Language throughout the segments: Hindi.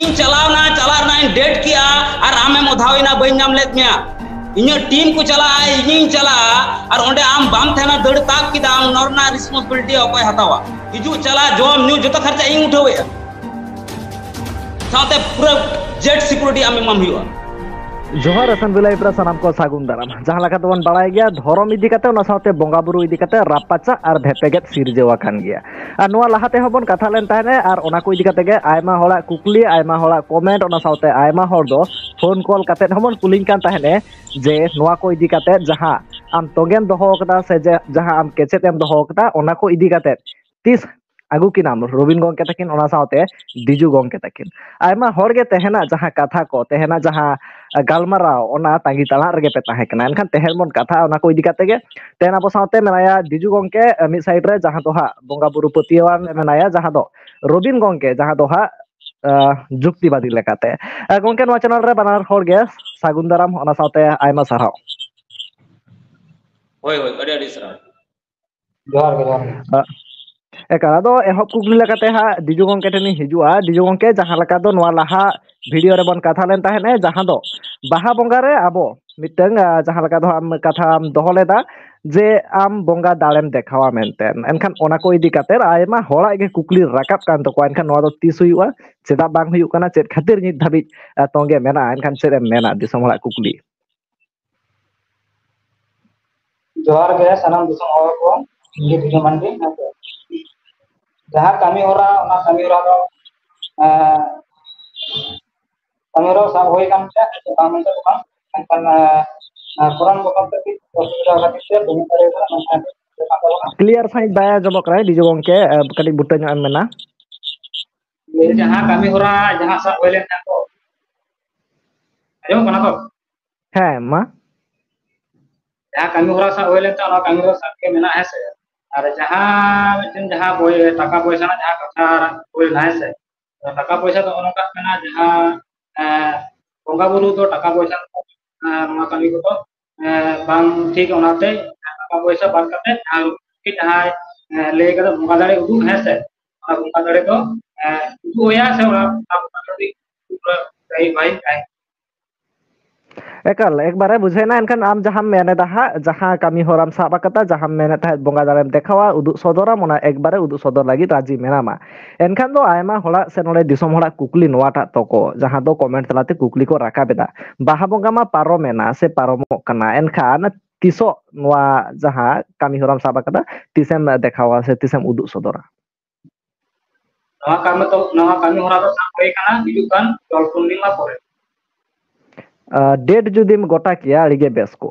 इन चलाना इन डेट किया और आमें उधाविना बई नाम लेत मिया इन टीम को चला इन चला और ओंडे आम बाम थेना दड़ ताक किदा आम नॉर्ना रिस्पांसिबिलिटी अकोय हतावा हिजू चला जोम न्यू जतो खर्चा इन उठावे साथे पूरा जेट सिक्योरिटी आम माम हुआ जोहार असन बिलाई प्रा सनाम को सागुन दाराम जहां लगा तो बड़ाय गया धरम इदी कते ओना साथे बोंगा बुरु इदी कते रापाचा और भेपेगेत सिरजेवा खान गया और नोआ लाहाते हबन कथा लेन ताहने और ओना को इदी कते गे आयमा होड़ा कुकली आयमा होड़ा कमेंट ओना साथे आयमा होड़ दो फोन कॉल कते हबन कुलिंग कान ताहने जे नोआ को इदी कते जहां आम तोगेम दोहो कदा से जहां आम केचेतेम दोहो कदा ओना को इदी कते तीस आगु की नाम रबिन गंके तकिन ओना साथे दिजु गंके तकिन आयमा होड़ गे तेहना जहां कथा को तेहना जहां गालमाराव ओना तांगी तला रगे पे ताहे कना एनखान तेहन बन कथा ओना को इदी काते गे तेन अब साथे मेनाया दिजु गंके मिद साइड रे जहां दोहा बोंगा बुरु पतियावान मेनाया जहां दो रबिन गंके जहां दोहा जुक्तिवादी लेकाते गंके नोआ चैनल रे बानार होड़ गे सागुन दाराम ओना साथे आयमा साराव होय होय अडी अडी सरा जोहार एका दो एहब कुकली लेकाते हा दिजु गंके ठेनी हिजुआ दिजु गंके जहां लका दो नोआ लाहा वीडियो रे बन कथा लेन ताहेने जहां दो बाहा बोंगा रे आबो मिटंग जहां लका दो आम कथा आम दोहो लेदा जे आम बोंगा दाड़ेम देखावा मेनतेन एनखान ओना को इदी काते आयमा होड़ा गे कुकली राकाब कान तो को एनखान नोआ दो तीस हुआ चेदा बांग हुयु कना चेद खातिर नित धाबि तोंगे मेना एनखान चेदम मेना दिसम होड़ा कुकली जोहार गे सनाम दिसम होड़ को इंगे भिडियो मानगे जहां कमी होरा ओना कमी होरा दो कमी होरा सब होई कान ते काम ते काम एनखान पुरान बकम ते असुविधा खातिर से बनि करे ना क्लियर साइड बाया जबक रे दिजु गंके कटी बुट्टा ᱧᱚᱜ मेना जहां कमी होरा जहां सब होइले को आजो कना तो है मा जहां कमी होरा सब होइले त ओना कमी होरा सब के मेना है से और जहां मिटन जहां बोय टाका पैसा ना जहां कथा बोल ना है से टाका पैसा तो ओना का मेना जहां बोंगा बुरु तो टाका पैसा नोआ कमी को तो बांग ठीक ओनाते टाका पैसा बार करते कि जहां ले के बोंगा दाड़े उदु है से बोंगा दाड़े तो उदु होया से ओना पूरा सही भाई काय एकल एक बारे बुझे ना एनखान आम जहां मेने दहा जहां कमी होराम साबा कता जहां मेने ता बोंगा दाड़ेम देखावा उदु सदरा मना एक बारे उदु सदर लगी राजी मेनामा एनखान दो आयमा होड़ा से नोडे दिसम होड़ा कुकली नोवाटा तको जहां दो कमेंट तलाते कुकली को राकाबेदा बाहा बोंगा मा पारो मेना से पारोमो कना एनखान तिसो नोवा जहां कमी होराम साबा कता तिसेम देखावा से तिसेम उदु सदरा नोवा कमी होरा तो साब होई काना हिजुकान दल पूर्णिमा परे डेट जुदीम गोटा किया अड़िगे बेस को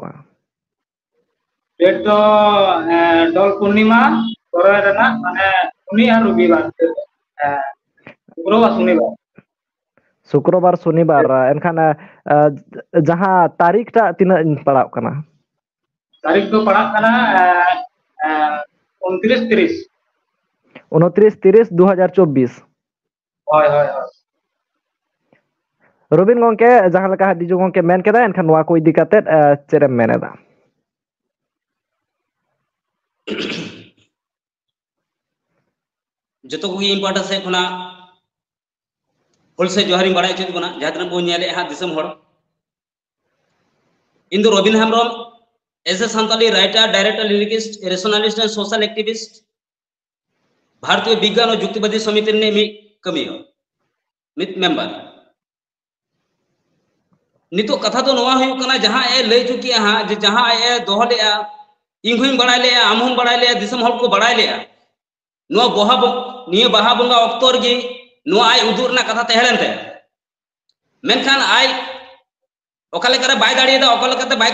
डेट तो दल पूर्णिमा परे रेना माने शनि और रविवार शुक्रवार शनिवार एनखान जहां तारीख टा तिना पड़ाव कना तारीख तो पड़ा कना 29 30 2024 होय होय होय रबिन गंके जहां लका दिजु गंके मेन केदा एनखान नोआ को इदी काते चेरेम मेनेदा जतो को इम्पोर्टेंस से खुना होल से जोहारी बड़ाय चेत बना जहां बो नेले हा दिसम होड़ इन दो Rabin Hembram as a Santali writer director lyricist rationalist and social activist भारतीय विज्ञान और युक्तिवादी समिति ने मी कमी मित मेंबर नितो कथा तो नोआ हुयु कना जहां ए ले चुकिया हां जे जहां ए दोह लेया इंग हुई बड़ाय लेया आम हम बड़ाय लेया दिसम होड़ को बड़ाय लेया नोआ बोहा निये बाहा बोंगा अक्तोर गे नोआ आय उदुर ना कथा तहेलेनते मेनखान आय ओकाले करे बाय दाड़ियदा ओकाले कते बाय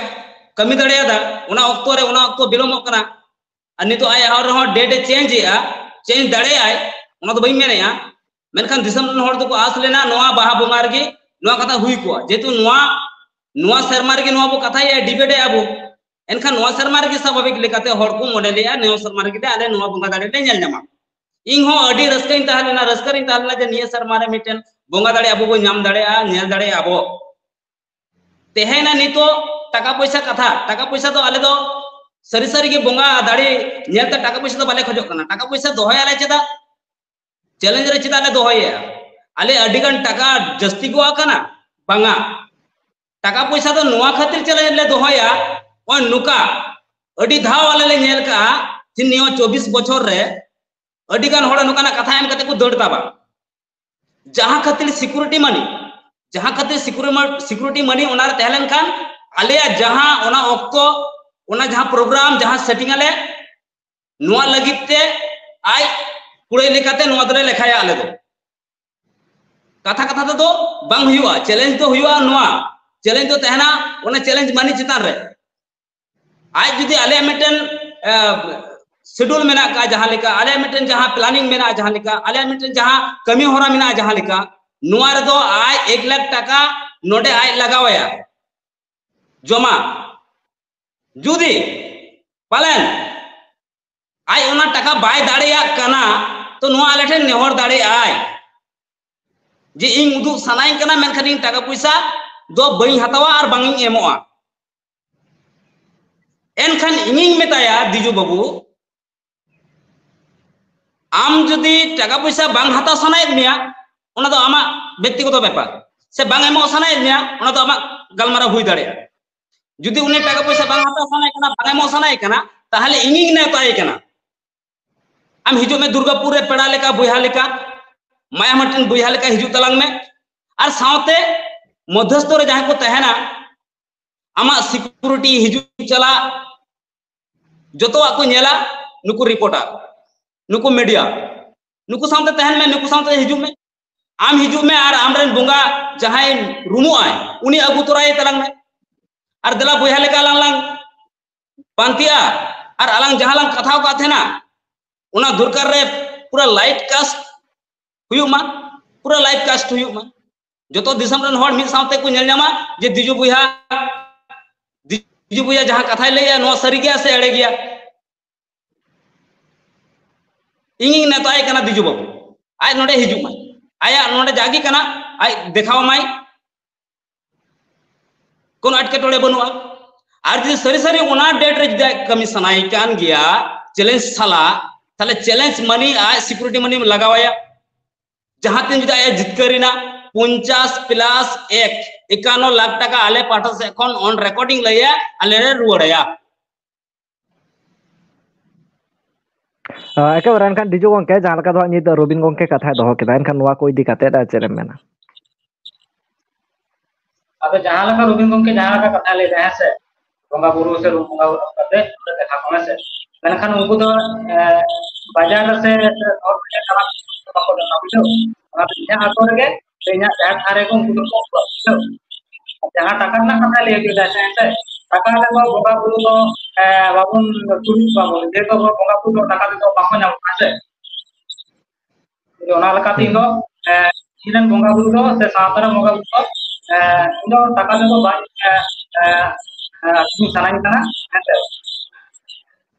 कमी दाड़ियदा ओना अक्तो बिलोमो कना और नितो आय और रहो डेट चेंज या चेंज दाड़े आय ओना तो बई मेनेया मेनखान दिसम होड़ तो को आस लेना नोआ बाहा बोंगा गे नोआ कथा हुई को जेतु नोआ शर्मा रे नोआ बो कथा या डिबेट आबो एनखान नोआ शर्मा रे स्वाभाविक लेकाते होड़ को मॉडल या नोआ शर्मा रे आले नोआ बोंगा दाड़े ले नेल न्यामा इन हो अडी रस्कइन ताहलेना रस्करिन ताहलेना जे निया शर्मा रे मिटन बोंगा दाड़े आबो बो नाम दाड़े आ नेल दाड़े आबो तेहेना नितो टाका पैसा कथा टाका पैसा तो आले दो सरी सरी के बोंगा दाड़ी नेलते टाका पैसा तो बाले खजो कना टाका पैसा दोहय आले चेदा चैलेंज रे चेदा ले दोहय आले अडिगन टाका जस्ती को आकना बांगा टाका पैसा तो नोआ खातिर चैलेंज ले दोहया और नुका अडी धाव वाले ले नेल का जिनियो 24 बछर रे अडिगन होड़ नुकाना कथा एम कते को दड़ ताबा जहां खातिर सिक्योरिटी मनी ओनार तहलन खान आले जहां ओना ऑक्तो ओना जहां प्रोग्राम जहां सेटिंग आले नोआ लगिते आय कुड़े लेकाते नोआ दरे लेखाया आले दो कथा कथा तो बांग हुआ चैलेंज तो हुआ नोआ चैलेंज तो तहना ओना चैलेंज मनी चितान रे आज जुदी आले मिटन शेड्यूल मेना का जहां लेका आले मिटन जहां प्लानिंग मेना जहां लेका आले मिटन जहां कमी होरा मेना जहां लेका नोआ रे दो आय 1 लाख टाका नोडे आय लगावया जमा जुदी पालन आय ओना टाका बाय दाड़ेया कना तो नोआ आले ठेन नेहर दाड़े आय जे इन उदु सनाई कना मेनखान इन टाका पैसा दो बई हतावा और बांगिंग एमोआ एनखान इनिंग मेताया दिजु बाबू आम जुदी टाका पैसा बांग हता सनाय मिया ओना दो आमा व्यक्तिगत व्यापार से बांग एमो सनाय मिया ओना दो आमा गलमारा हुई दाड़ेया जुदी उन्हें टाका पैसा बांग हता सनाय कना बांग एमो सनाय कना ताहले इनिंग नेताय कना आम हिजु में दुर्गापुर रे पेड़ा लेका बुया लेका माया मटन बुया लेका हिजु तलांग में और सावते मध्यस्थ रे जहां को तहना आमा सिक्योरिटी हिजु चला जतो को नेला नुकु रिपोर्टर नुकु मीडिया नुकु सामते तहन में नुकु सामते हिजु में आम हिजु में और आमरन बुंगा जहां रुमु आय उनी अगु तोराय तलांग में और दला बुया लेका लांग पांतिया और अलांग जहां लांग कथाव का थेना उना दुरकार रे पूरा लाइव कास्ट हुयुमा पूरा लाइव कास्ट हुयुमा जतो दिसम रन हर मिद सावते को नेल न्यामा जे दिजु बुया जहां कथाय लेया नो सरी गया से एड़े गया इंगिंग नेताय कना दिजु बाबू आय नोडे हिजु मा आया नोडे जागी कना आय देखाव माय कोन अटके टोड़े बनुआ आर जे सरी सरी ओना डेट रे जे कमी सनाई कान गया चैलेंज साला ताले challenge money I security money में लगावाया जहां तीन जुदा आय जितकरीना 50 प्लस 1 51 लाख टाका आले पाठा से एखन ऑन रिकॉर्डिंग लैया आले रे रुवाड़या एकेबारे एनखान दिजु गंके जहां लका दो नित रबिन गंके कथा दहो केदा एनखान नोआ को इदी काते दा चेरे मेना अब जहां लका रबिन गंके जहां लका कथा ले रहे से बंगा बुरु से बंगा कते देखा कोने से मेनखान उनको तो बाजार से और कला को ना बिलो और जहां आतो रे तेना जहां थारे को उनको तो जहां टाका ना कथा ले के जाते हैं टाका ले बंगा बुरु तो बाबुन तुरी बाबू जे तो बंगा बुरु टाका तो बाको नाम आसे जो ना लका तीन दो इनन बंगा बुरु तो से सातरा बंगा बुरु तो इनो टाका तो बा तुम सनाई कना है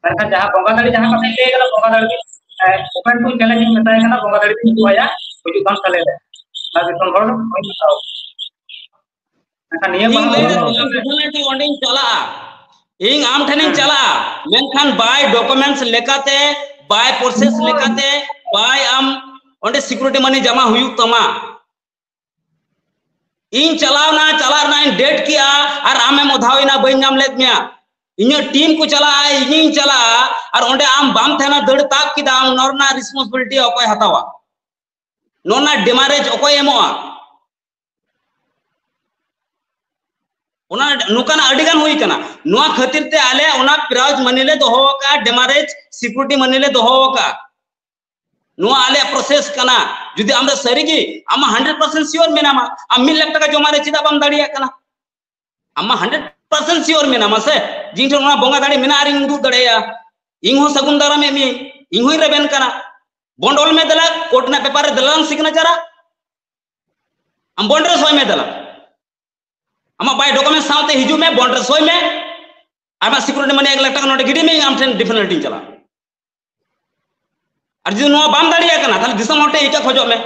मेनखान जहां बंगा दाड़ी जहां कथा ले गला बंगा दाड़ी ओपन टू चैलेंज में बताया ना बंगा दाड़ी की हुआ हुजु कान चले ले ना बेतन हर कोई बताओ मेनखान नियम डिफिनेटली ऑनलाइन चला इंग आम ठेनिंग चला मेनखान बाय डॉक्यूमेंट्स लेकाते बाय प्रोसेस लेकाते बाय आम ओंडे सिक्योरिटी मनी जमा हुयु तमा इन चलावना चलारना इन डेट किया और आमे मोधाविना बई नाम लेत मिया इन्या टीम को चला इनिंग चला और ओंडे आम बाम थेना दड़ ताक किदा आम नोरना रिस्पांसिबिलिटी अकोय हतावा नोना डेमारेज अकोय एमोआ ओना नुकाना अडिगान हुई कना नोआ खातिर ते आले ओना प्राइज मनी ले दोहो का डेमारेज सिक्योरिटी मनी ले दोहो का नोआ आले प्रोसेस कना जुदी आमदा सरीगी आमा 100% श्योर मेनामा आम 1 लाख टाका जमा रे चिदा बाम दाड़िया कना आमा 100% श्योर मेनामा से जिंठो ओना बंगा दाड़ी मेना रिंग दु दड़ेया इंग हो सगुन दारा में मी इंग होई रेबेन कना बॉन्डोल में दला कोर्ट ना पेपर रे दलांग सिग्नेचर हम बॉन्ड रे सोय में दला आमा बाय डॉक्यूमेंट साथे हिजु में बॉन्ड रे सोय में आमा सिक्योरिटी मनी 1 लाख टाका नोटे गिडी में आम ठेन डिफिनेटली चला और जो नोआ बाम दाड़िया कना ताले दिसम होटे इटा खोजो में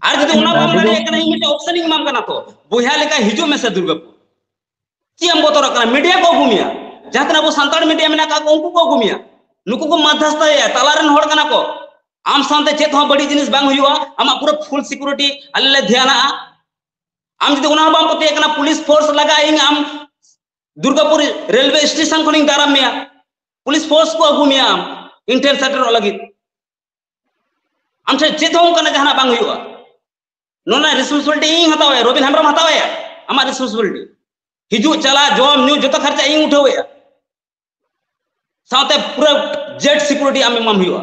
और जदि उना बाम दाड़िया कना इमिटे ऑप्शन इ माम कना तो बुया लेका हिजु में से दुर्गापुर की हम बोतरा कना मीडिया को घुमिया जहां तना वो संताड़ मीडिया में ना का उनको को घुमिया नुकु को मध्यस्थया तलारेन हड़ कना को आम सामते चेत हो बड़ी जिनिस बांग हुआ आमा पूरा फुल सिक्योरिटी अल्ले ध्यान आम जदि उना बाम पते कना पुलिस फोर्स लगा इंग आम दुर्गापुर रेलवे स्टेशन खनिंग दाराम मिया पुलिस फोर्स को अगु मिया आम इंटर सेक्टर लगी आम से चेत हो कना जहाना बांग हुआ नोना रिस्पांसिबिलिटी इंग हतावे रोबिन हेम्ब्रम हतावे आमा रिस्पांसिबिलिटी हिजु चला जॉम न्यू जतो खर्चा इंग उठावे साथे पूरा जेट सिक्योरिटी आम माम हुआ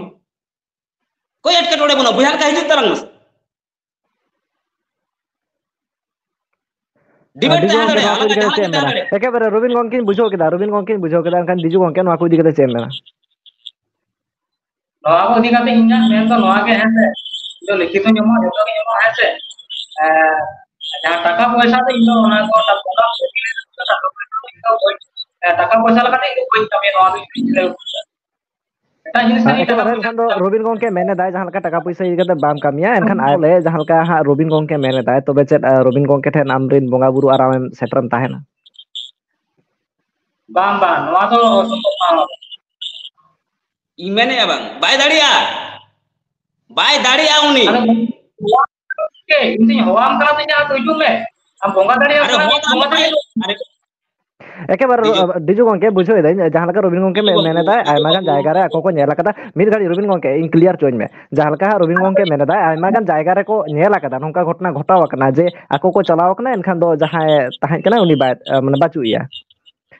कोई एटकेटोड़े बनो बुहार का हिजु तरंग मस डिबेट ता हदड़े अलग जहां ता एके बारे रोबिन गंकिन बुझो केदा एनखान दिजु गंके नवा को दिगते चेम मेना नवा को दिगते इन्या मेन तो नवा के है जो लिखित जमा जतो के जमा है से जहां टाका पैसा तो इनो ओना को टाका पैसा लगाते इन कोई कमी नवा दो eta jinis ni eta एनखान दो रोबिन गंके मेने दाय जहां लका टाका पैसा इदिगते बाम कामिया एनखान आले जहां लका हा रोबिन गंके मेने दाय तबे चेत रोबिन गंके ठेन आमरिन बोंगा बुरु आराम सेटरम ताहेना बाम बाम नवा तो संभव इमेने abang बाय दाड़िया उनी के इनसे होवाम करा तो जा तो हिजु में हम बोंगा दाड़िया अरे एके बार दिजु गंके बुझो दे जहां लका रोबिन गंके मेने दाय आयमा गान जायगा रे ako ko नेला कदा मिर गाड़ी रोबिन गंके इन क्लियर चोइन में जहां लका रोबिन गंके मेने दाय आयमा गान जायगा रे को नेला कदा नोंका घटना घटाव कना जे ako को चलाव कना एनखान दो जहां ताहे कना उनी बाय माने बाचुइया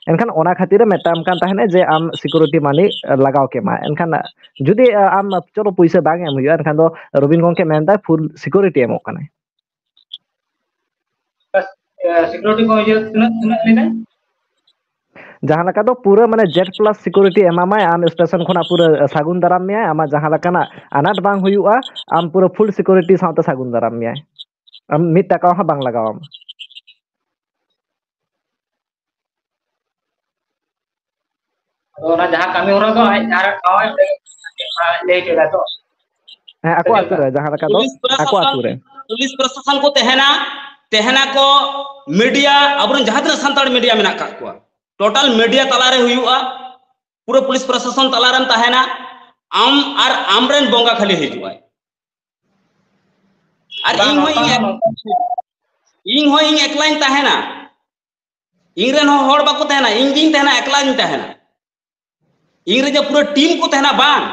एनखान ओना खातिर मेटाम कान ताहेने जे आम सिक्योरिटी मानी लगाव के मा एनखान जुदी आम चलो पैसा बांग एम हुआ एनखान दो रोबिन गंके मेन दाय फुल सिक्योरिटी एमो कना बस सिक्योरिटी को ये तुना लेना जहां लका दो पूरा माने जेट प्लस सिक्योरिटी एमामाय आम स्टेशन खना पूरा सागुन दाराम मिया आमा जहां लका ना अनाट बांग हुआ आम पूरा फुल सिक्योरिटी साथ सागुन दाराम मिया आम मिट टाका हा बांग लगावम ओना जहां कमी हो रहा तो आई जहां काव ले केला तो ako atur जहां लका दो ako atur पुलिस प्रशासन को तेहना को मीडिया अबरन जहां तना संताड़ मीडिया मेना का को टोटल मीडिया तलारे हुआ पूरा पुलिस प्रशासन तलारन ताहेना आम और आमरेन बोंगा खाली हिजुआ और इंग हो इंग एकलाइन ताहेना इंगरेन हो होड़ बाको ताहेना इंगिन ताहेना एकलाइन ताहेना इंगरे जे पूरा टीम को ताहेना बांग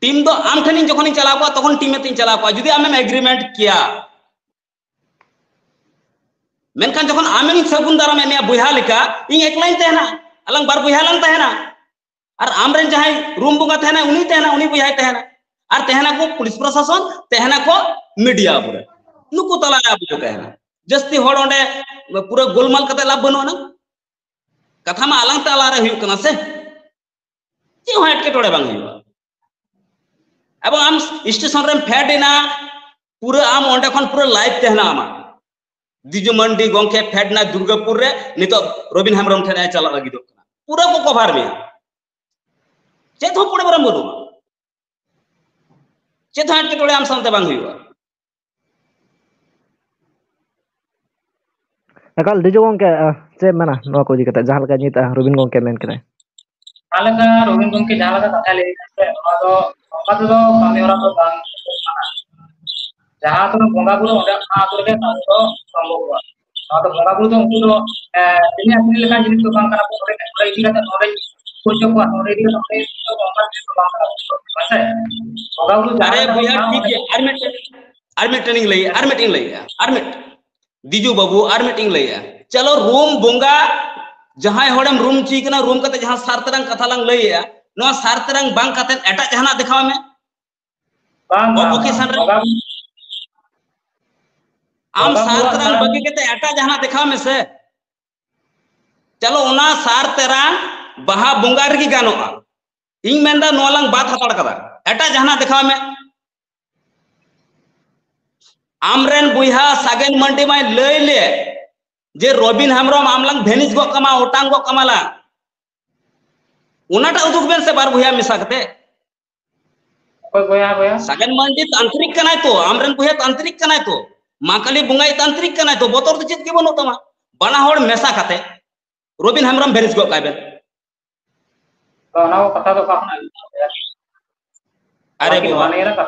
टीम दो आम ठनिन जखन चला को तखन टीम में तीन चला को जुदी आमेम एग्रीमेंट किया मेनखान जखन आमेन सगुन दाराम एमिया बुहा लेका इन एकलाइन तहना अलंग बार बुहा लंग तहना और आमरेन जहां रूम बुंगा तहना उनी बुहा तहना और तहना को पुलिस प्रशासन तहना को मीडिया पूरा नुकु तला बुझो तहना जस्ती होड़ ओंडे पूरा गोलमाल कते लाभ बनो ना कथा मा अलंग तला रे हुई कना से जे हो एटके टोड़े बांग हुआ एवं आम स्टेशन रे फेडना पूरा आम ओंडे खन पूरा लाइव तहना आमा दिजु मंडी गंके फेडना दुर्गापुर रे नितो रोबिन हेम्ब्रम ठेना चला लगी दो पूरा को कभार में चेत हो पड़े बरम बोलो चेत हाट के टोड़े आम सामते बांग हुआ एकल दिजु गंके से मना नो को दिकता जहां लका निता रोबिन गंके मेन करे हालका रोबिन गंके जहां लका कथा ले से तो कमी होरा तो बांग जहां तो बोंगा बुरो ओंडे आतुर के तो संभव हुआ तो बोंगा बुरो तो उनको तो तिनी असली लेखा जिनिस तो बांग करा ओरे इदी का ओरे कुछ को ओरे इदी तो बोंगा तो बांग करा है बोंगा बुरो अरे भैया ठीक है आर्मी ट्रेनिंग लई आर्मी दिजु बाबू आर्मी ट्रेनिंग लई चलो रूम बोंगा जहां होड़म रूम ची कना रूम कते जहां सारतरंग कथा लंग लईया नो सारतरंग बांग कते एटा जहाना दिखाव में बांग ओकेशन रे आम सारतरंग बगी केते एटा जहाना दिखाव में से चलो ओना सारतरंग बहा बोंगा रे की गानोआ इंग मेंदा नोलंग बात हताड़ कदा एटा जहाना दिखाव में आमरेन बुहा सागेन मंडी में लई ले जे रोबिन हेम्ब्रम आमलंग भेनिस गो कमा ओटांग गो कमाला उनाटा उदुक बेन से बार बुहा मिसा कते कोई बुहा सागेन मंडी तांत्रिक कनाय तो आमरेन बुहा तांत्रिक कनाय तो माकली बुंगाई तांत्रिक कनाय तो बोतर तो चित के बनो तमा बना होड़ मेसा कते रोबिन हेम्ब्रम भेनिस गो काबेन तो ना वो कथा तो काफना अरे बाकी बाबा नवा नहीं रहा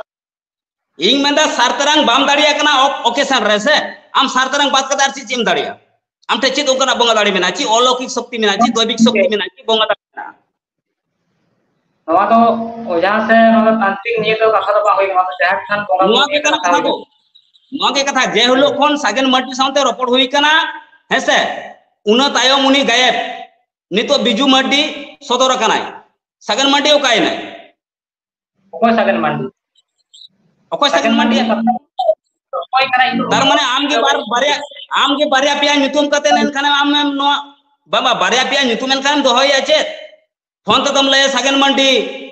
ᱤᱧ ᱢᱮᱱᱫᱟ ᱥᱟᱨᱛᱟᱨᱟᱝ ᱵᱟᱢ ᱫᱟᱲᱮᱭᱟᱜ ᱠᱟᱱᱟ ᱚᱠᱮᱥᱚᱱ ᱨᱮ ᱥᱮ ᱟᱢ ᱥᱟᱨᱛᱟᱨᱟᱝ ᱵᱟᱫ ᱠᱟᱛᱮ ᱟᱨ ᱪᱮᱫ ᱮᱢ ᱫᱟᱲᱮᱭᱟᱜᱼᱟ ᱟᱢ ᱴᱷᱮᱱ ᱪᱮᱫ ᱚᱱᱠᱟᱱᱟᱜ ᱵᱚᱸᱜᱟ ᱫᱟᱲᱮ ᱢᱮᱱᱟᱜᱼᱟ ᱪᱮᱫ ᱚᱞौकिक ᱥᱚᱠᱛᱤ ᱢᱮᱱᱟᱜᱼᱟ ᱪᱮᱫ ᱫᱚᱭᱵᱤक ᱥᱚᱠᱛᱤ ᱢᱮᱱᱟᱜᱼᱟ ᱪᱮᱫ ᱵᱚᱸᱜᱟ ᱫᱟᱲᱮ ᱢᱮᱱᱟᱜᱼᱟ नवा तो ओझा से नवा तांत्रिक निये तो कथा तो बा होई नवा तो जहां खान बोंगा ᱱᱚᱣᱟ बुरु ᱜᱮ निये तो ᱠᱟᱱᱟ कथा ᱠᱟᱛᱷᱟ होई ᱫᱚ ᱱᱚᱣᱟ ᱜᱮ ᱠᱟᱛᱷᱟ ᱡᱮ ᱦᱤᱞᱳᱜ ᱠᱷᱚᱱ ᱥᱟᱜᱮᱱ ᱢᱟᱨᱰᱤ ᱥᱟᱶᱛᱮ ᱨᱚᱯᱚᱲ ᱦᱩᱭ ᱠᱟᱱᱟ ᱦᱮᱸᱥᱮ ᱩᱱᱟᱹ ᱛᱟᱭᱚᱢ ᱩᱱᱤ गायब नितो बिजू मार्डी सदर अकानाय सागन मार्डी ओकायनाय ओको सागन मांडी ओको सागन मार्डी ओको करा इन तार माने आम के बारिया पिया नितुम कते नेन खाने आम नो बाबा बारिया पिया नितुम एन खाने दोहय आचे फोन तो दम ले सागन मार्डी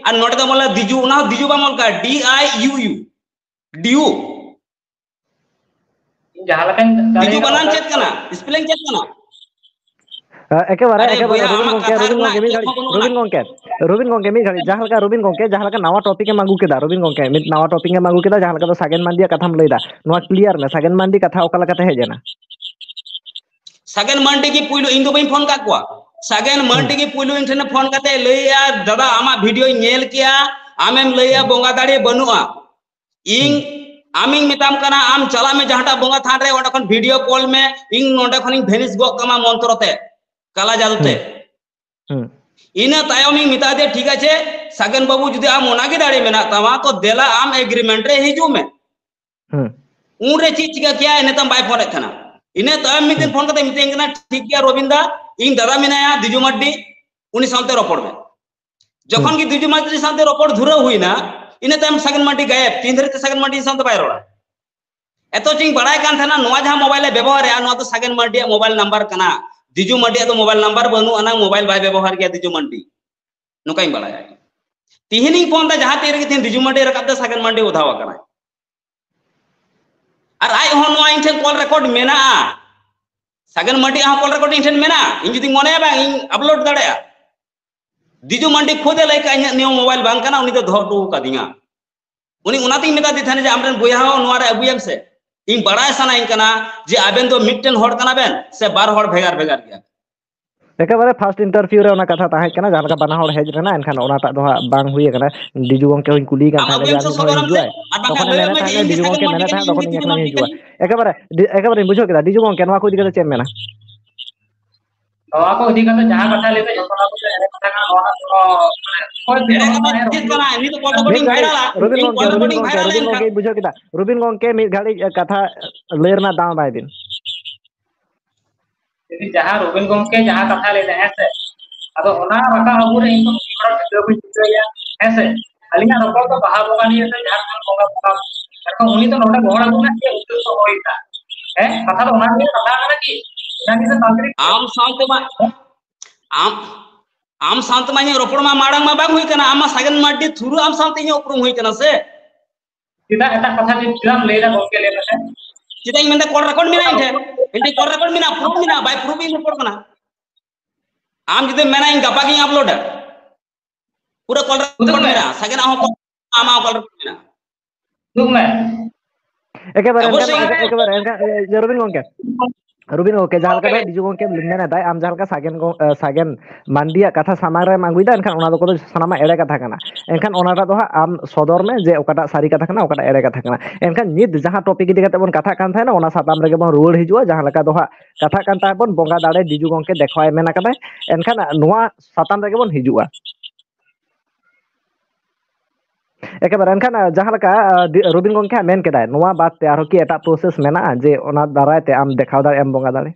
और नोटे दम ले दिजू ना दिजू बामल का DIUU डियू जहां लकन दिजू बनान चेक कना स्पेलिंग चेक कना एकेबारे अरे एकेबारे भैया रुबिन आमा गोंके कथा रुबिन रना गोंके मी घड़ी रुबिन गोंके मी घड़ी जहां लका रुबिन गोंके जहां लका नवा टॉपिक एम आगू केदा रुबिन गोंके मी नवा टॉपिक एम आगू केदा जहां लका तो सागन मांडी कथाम लैदा नवा क्लियर में सागन मांडी कथा ओका लका ते हेजेना सागन मांडी की पुइलो इन दो बई फोन का कुआ सागन मांडी की पुइलो इन ठने फोन कते लैया दादा आमा वीडियो नेल किया आमेम लैया बोंगा दाड़ी बनुआ इन आमिंग मिताम कना आम चला में जहाटा बोंगा थान रे ओंडा खन वीडियो कॉल में इन नोंडा खन भेनिस गो कमा मंत्रते काला जादुते इना तायमिंग मिता दे ठीक है सागन बाबू जुदी आम ओनागे दाड़ी मेना तवा तो देला आम एग्रीमेंट रे हिजू में उन रे चीज चिका किया इने तम बाय फोन एथना इने तायम मिदिन फोन कते मितें कना ठीक गया रोबिंदा इन दादा मेनाया दिजू मड्डी उनी सामते रोपड़ में जखन की दिजू मड्डी सामते रोपड़ धुरा हुईना इने तायम सागन मड्डी गायब तीन धरे सागन मड्डी सामते बाय रोड़ा एतो चिंग बड़ाय कान थाना नोआ जहां मोबाइल व्यवहार है नोआ तो सागन मड्डी मोबाइल नंबर कना दिजू मंडी तो मोबाइल नंबर बनू अना मोबाइल बाय व्यवहार किया दिजू मंडी नुकाई बड़ाया तिहिनी फोन दा जहां तेरे के दिजू मंडी रकाब सागन मंडी उधावा कना और आई हो नो इन कॉल रिकॉर्ड मेना सागन मंडी हा कॉल रिकॉर्ड इन मेना इन जुदी मने बा इन अपलोड दाड़या दिजू मंडी खुद ले का नियो मोबाइल बांग कना उनी तो धोटू का दिया उनी उनाती मेता दि थाने जे आमरन बोया हो नोआ रे अबुयम से इन बड़ा सना इन कना जे आबेन तो मिटन होड़ कना बेन से बार होड़ भेगार भेगार गया एकेबारे फर्स्ट इंटरव्यू रे ओना कथा ताहे कना जहां लका बना होड़ हेज रेना एनखान ओना ता दो बांग हुई कना दिजू गोंके होइन कुली का थाले जानि होइन जुआ तखन मेना थाने दिजू गोंके मेना थाने तखन इन एकना हिजुआ एकेबारे बुझो केदा दिजू गोंके नवा को दिगते चेम मेना नवा को दिगते जहां कथा लेते जतना को एने कथा का नवा तो एने कथा चित कना नी तो कॉल रिकॉर्डिंग वायरल रुबिन गोंके बुझो केदा रुबिन गोंके मी घाड़ी कथा लेरना दाम बाय दिन यदि जहां रुबिन गोंके जहां कथा लेते हैं से अदो ओना रका अबु रे इन तो वीडियो को चित्रया है से अलिया रको तो बाहा बोगा नहीं है जहां खान बोगा बोगा रको उनी तो नोडा गोड़ा गुना के उद्देश्य होइता है कथा तो ओना के कथा ना कि यानी से तांत्रिक आम शांत मा रोपड़ मा माड़ांग मा बाग हुई कना आम सागन मार्डी थुरु आम शांत इन उपरुम हुई कना से सीधा एटा कथा जे फिल्म लेला गोंके लेला है सीधा इन मेंदा कॉल रिकॉर्ड मेना इनटे कॉल रिकॉर्ड मेना प्रूफ मेना बाय प्रूफ इन रिपोर्ट कना आम जुदे मेना इन गपा की अपलोड पूरा कॉल रिकॉर्ड मेना सागन आहो आमा कॉल रिकॉर्ड मेना तुम में एकेबारे रुबिन गोंके जहां लका दिजू गोंके मेना दाय आम जहां लका सागन मांडिया कथा सामार रे मांगुइदा एनखान ओना दो को सनामा एड़े कथा कना एनखान ओनाटा दो आम सदर में जे ओकाटा सारी कथा कना ओकाटा एड़े कथा कना एनखान नित जहां टॉपिक इदि कते बन कथा कान थाय ना ओना साताम रेगे बन रुवाड़ हिजुआ जहां लका दो कथा कान थाय बन बोंगा दाड़े दिजू गोंके देखवाय मेना कदा एनखान नोआ साताम रेगे बन हिजुआ एकेबारे एनखान जहां लका रुबिन गोंके मेन केदाय नोआ बात ते आरो की एटा प्रोसेस मेना जे ओना दाराय ते आम देखाव दाड़े एम बोंगा दाड़े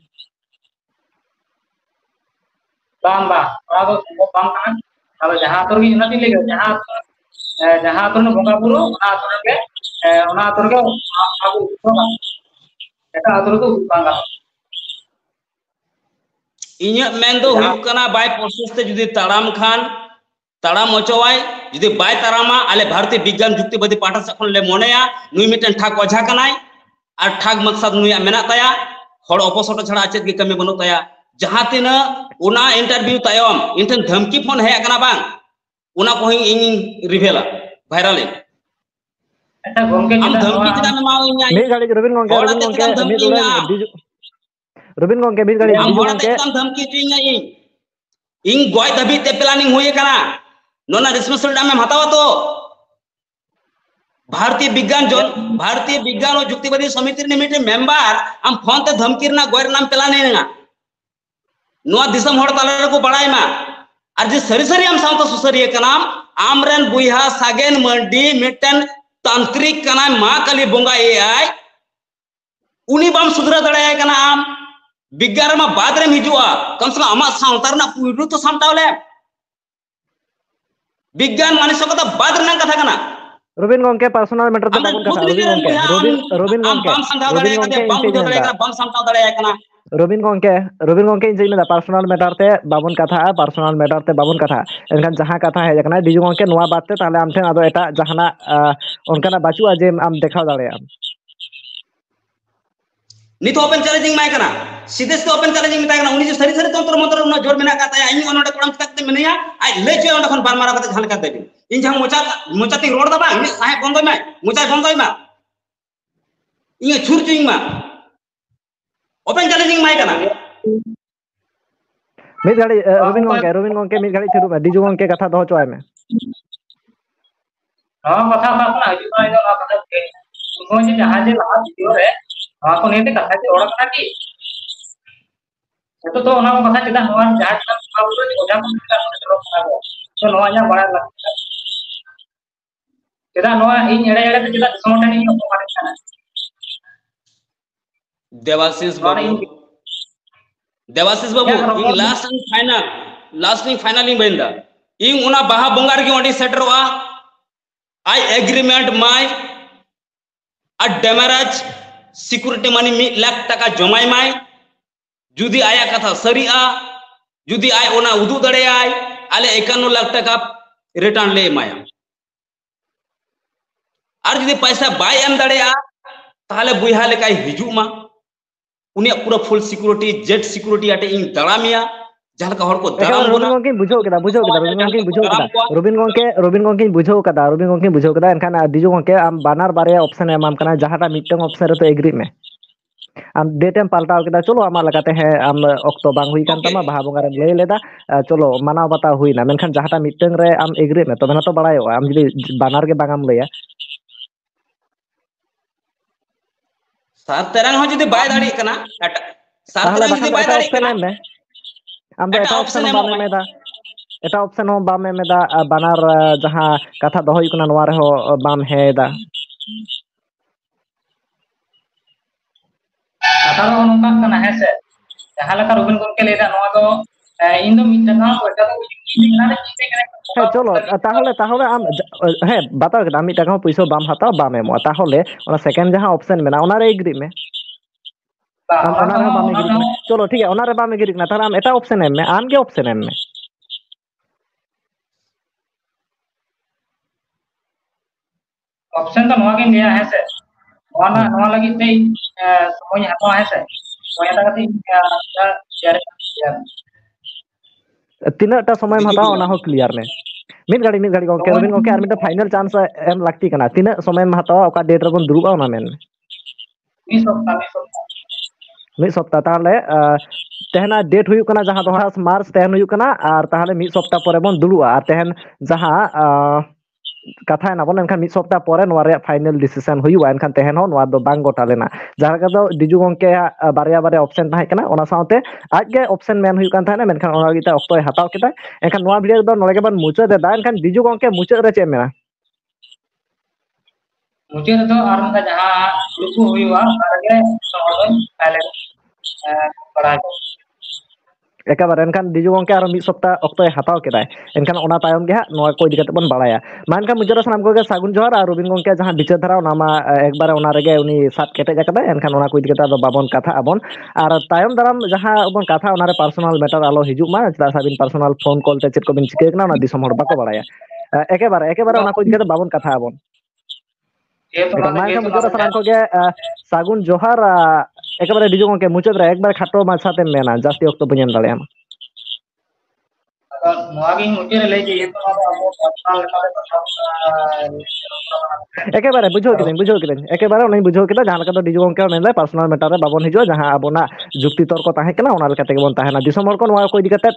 बाम बा ओना तो बाम कान अब जहां तोर की नती लेगे जहां तोर न बोंगा बुरो ओना तोर के आगु एटा तोर तो बांगा इnya मेन दो हुई कना बाय प्रोसेस ते जुदी ताड़ाम खान ताड़ाम ओचोवाय जुदी बाय तारामा आले भारतीय विज्ञान जुक्तिवादी पाठा सखन ले मोनेया नुई मिटन ठाक ओझा कनाय और ठाक मकसद नुई मेना ताया हड़ अपसट छड़ा चेत के कमी बनु ताया जहां तिना ओना इंटरव्यू तायम इनठन धमकी फोन है कना बांग ओना को इन रिवेला वायरल एटा गोंके हम धमकी चदा में माव इnya मी गाड़ी रुबिन गोंके मी रुबिन गोंके मी गाड़ी दिजू गोंके धमकी चुइnya इन गय दबी ते प्लानिंग होय कना नोना रिस्पॉन्सिबिलिटी आम हतावा तो भारतीय विज्ञान और जुक्तिवादी समिति ने मिटे मेंबर आम फोन ते धमकी ना गोर नाम पेलाने ना नोआ दिसम होड़ ताला को बड़ाई मा और जे सरी सरी आम सावता सुसरिया कनाम आमरन बुइहा सागेन मंडी मिटन तांत्रिक कना मा काली बोंगा एआई उनी बाम सुधरा दड़ाया कना आम विज्ञान मा बाद रे हिजुआ कम से कम आमा सावतार ना पुइरु तो सामटावले विज्ञान माने सकता बाद रे कथा कना रोबिन गोंके पर्सनल मैटर तो बाबन कथा रोबिन गोंके बम सामटाव दड़ाया कना रोबिन गोंके इन जेना पर्सनल मैटर ते बाबन कथा पर्सनल मैटर ते बाबन कथा एनखान जहां कथा है जकना डिजू गोंके नोआ बात ते ताले आम ठेन आदो एटा जहाना ओनकाना बाचुआ जे आम देखाव दाड़े आम नित ओपन चैलेंजिंग माय कना सीधे से ओपन चैलेंजिंग मिताय कना उनी जो सरी सरी तंत्र मंत्र उना जोर मेना काता इन ओनडे कोड़म तक मेनिया आई ले जे ओंडे खन बारमारा कते झाल का देबी इन जहां मोचा ती रोड दबा इन साहे बंदोय मा मोचा बंदोय मा इन छुर जुइंग मा ओपन चैलेंजिंग माय कना मित गाड़ी रोबिन गोंके मित गाड़ी छिरु डिजू गोंके कथा दो चोय में हां कथा बात ना हिजु ना ना कथा के उनको जे जहां जे लहा वीडियो रे हां को नेते कथा जे ओड़ा कना की तो ओना को कथा चिदा नोआ जहां का बाबू रे ओजा को चिदा रो कना तो नोआ nya बड़ा लगता चिदा नोआ इन एड़े एड़े ते चिदा सोटनी को मारे कना देवाशीष बाबू इन लास्ट एंड फाइनल इन बेंदा इन उना बाहा बंगार की ओडी सेटरवा आई एग्रीमेंट माय आ डेमराज सिक्योरिटी मनी 1 लाख टाका जमाय माय जुदी आया कथा सरिया जुदी आय ओना उदु दड़े आय आले 51 लाख टाका रिटर्न ले माया और जुदी पैसा बाय एम दड़े आ ताहले बुइहा लेकाय हिजु मा उनिया पूरा फुल सिक्योरिटी जेट सिक्योरिटी आटे इन दड़ामिया जहां का हर को दड़ाम रोबिन गोंके बुझो कदा रोबिन गोंके बुझो कदा एनखान डिजू गोंके आम बानार बारे ऑप्शन एमाम कना जहाटा मिटंग ऑप्शन रे तो एग्री में आम डेट एम पाल्टाव केदा चलो आमा लगाते हैं आम ऑक्टो बांग हुई कान तमा बाहा बंगार ले लेदा चलो मानाव बाता हुईना मेनखान जहाटा मिटंग रे आम एग्री में तो तो बड़ायो आम जदी बानार के बांगाम लया सात तरंग हो जदी बाय दाड़ी कना सात तरंग जदी बाय दाड़ी कना आम एटा ऑप्शन बामे मेदा एटा ऑप्शन हो बामे मेदा बानार जहां कथा दो हुई कना नोआ रे हो बाम हेदा कथा रो नोका कना है से जहां लका रोबिन गोंके लेदा नोआ दो इन दो मिट जगह को एटा दो इना रे चिते करे चलो ताहले आम हे बताओ के आमी टाका पैसा बाम हताओ बाम एमो ताहले ओना सेकंड जहां ऑप्शन मेना ओना रे एग्री में ओना रे बाम एग्री में चलो ठीक है ओना रे बाम एग्री ना ताहले आम एटा ऑप्शन एम में आम के ऑप्शन एम में ऑप्शन तो नोआ के लिया है से ओना नोआ लगी ते समय हतो है से समय लगती तीनटा समय हताओ ओना हो क्लियर में मित गाड़ी गोंके रोबिन गोंके आर मिट फाइनल चांस एम लागती कना तीना समय में हताओ ओका डेट रे बन दुरुबा ओना मेन मित सप्ताह ताहले तेहना डेट हुई कना जहां 10 मार्च तेहन हुई कना और ताहले मित सप्ताह परे बन दुलुआ और तेहन जहां कथा ना बन एनखान मित सप्ताह परे नोआ रे फाइनल डिसीजन हुईवा एनखान तेहन हो नोआ दो बांग गोटा लेना जहां का दो डिजू गोंके बारिया बारे ऑप्शन ताहे कना ओना साथे आज के ऑप्शन मेन हुई कान थाने मेनखान ओना गिता ऑक्टोय हताव केदा एनखान नोआ वीडियो दो नोले के बन मुचा देदा एनखान डिजू गोंके मुचा रे चे मेना मुझे तो आरंभ का जहां लुकु हुईवा आगे सोडो पहले बड़ा एकाबार एनखान डिजू गोंके आरो मित सप्ताह ऑक्टोय हताव केदा एनखान ओना तायम गे हा नोआ को दिकते बन बाड़ाया मानका मुजरा सनाम को सागुन जोहार और रोबिन गोंके जहां बिचार धरा ओना मा एक बार ओना रेगे उनी सात केटे जाकदा एनखान ओना को दिकते दो बाबन कथा आबन और तायम दाराम जहां बन कथा ओना रे पर्सनल मैटर आलो हिजु मा जदा साबिन पर्सनल फोन कॉल ते चेक को बिन चिके कना ओना दिसम हड़ बाको बाड़ाया एकेबार ओना को दिकते बाबन कथा आबन मानका मुजरा सनाम को सागुन जोहार एकेबारे डिजू गोंके मुचाद रे एक बार खाटो माछाते मेना जास्ती वक्त बनियन दाड़े हम ᱱᱚᱣᱟᱜᱤᱧ ᱢᱩᱪᱟᱹᱫ ᱞᱟᱹᱭ ᱡᱮ ᱟᱵᱚ ᱯᱟᱨᱥᱚᱱᱟᱞ ᱞᱮᱠᱟᱛᱮ ᱠᱟᱛᱷᱟ ᱮকেᱵᱟᱨᱮ ᱵᱩᱡᱷᱟᱹᱣ ᱠᱤᱫᱟᱹᱧ ᱮकेᱵᱟᱨᱮ ᱚᱱᱟᱧ ᱵᱩᱡᱷᱟᱹᱣ ᱠᱮᱫᱟ ᱡᱟᱦᱟᱸ ᱞᱮᱠᱟ ᱫᱚ ᱰᱤᱡᱩ ᱜᱚᱝᱠᱮ ᱢᱮᱱᱫᱟ ᱯᱟᱨᱥᱚᱱᱟल ᱢᱮᱴᱟᱨ ᱨᱮ ᱵᱟᱵᱚᱱ ᱦᱤᱡᱩᱜᱼᱟ ᱡᱟᱦᱟᱸ ᱟᱵᱚᱱᱟᱜ ᱡᱩᱠᱛᱤ ᱛᱚᱨᱠᱚ ᱛᱟᱦᱮᱸ ᱠᱟᱱᱟ ᱚᱱᱟ ᱞᱮᱠᱟ ᱛᱮᱜᱮ ᱵᱚᱱ ᱛᱟᱦᱮᱱᱟ ᱫᱤᱥᱚᱢ ᱦᱚᱲ ᱠᱚ ᱱᱚᱣᱟ ᱠᱚ ᱤᱫᱤ ᱠᱟᱛᱮ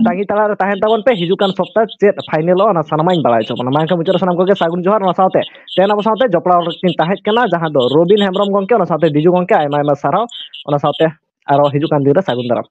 ᱛᱟᱺᱜᱤ ᱛᱟᱲᱟᱜ ᱨᱮ ᱛᱟᱦᱮᱱ ᱛᱟᱵᱚᱱ ᱯᱮ ᱦᱤᱡᱩᱜ ᱠᱟᱱ ᱥᱚᱯᱛᱟᱦ ᱪᱮᱫ ᱯᱷᱟᱭᱱᱮᱞᱚᱜᱼᱟ ᱚᱱᱟ ᱥᱟᱱᱟᱢᱟᱜ ᱤᱧ ᱵᱟᱲᱟᱭ ᱦᱚᱪᱚ ᱵᱚᱱᱟ ᱢᱟ ᱮᱱᱠᱷᱟᱱ ᱢᱩᱪᱟᱹᱫ ᱥᱟᱱᱟᱢ ᱠᱚᱜᱮ ᱥᱟᱹᱜᱩᱱ ᱡᱚᱦᱟᱨ ᱚᱱᱟ ᱥᱟᱶᱛᱮ ᱛᱮᱦᱮᱧ ᱟᱵᱚ ᱥᱟᱶᱛᱮ ᱡᱚᱯᱲᱟᱣ ᱨᱮᱠᱤᱱ ᱛᱟᱦᱮᱸ ᱠᱟᱱᱟ ᱡᱟᱦᱟᱸ ᱫᱚ ᱨᱚᱵᱤᱱ ᱦᱮᱢᱵᱨᱚᱢ ᱜᱚᱝᱠᱮ ᱚᱱᱟ ᱥᱟᱶᱛᱮ ᱰᱤᱡᱩ ᱜᱚᱝᱠᱮ ᱟᱭᱢᱟ ᱟᱭᱢᱟ ᱥᱟᱨᱦᱟᱣ ᱚᱱᱟ ᱥᱟᱶᱛᱮ ᱟᱨᱚ ᱦᱤᱡᱩᱜ ᱠᱟᱱ ᱫᱤᱱ ᱨᱮ ᱥᱟᱹᱜᱩᱱ ᱫᱟᱨᱟᱢ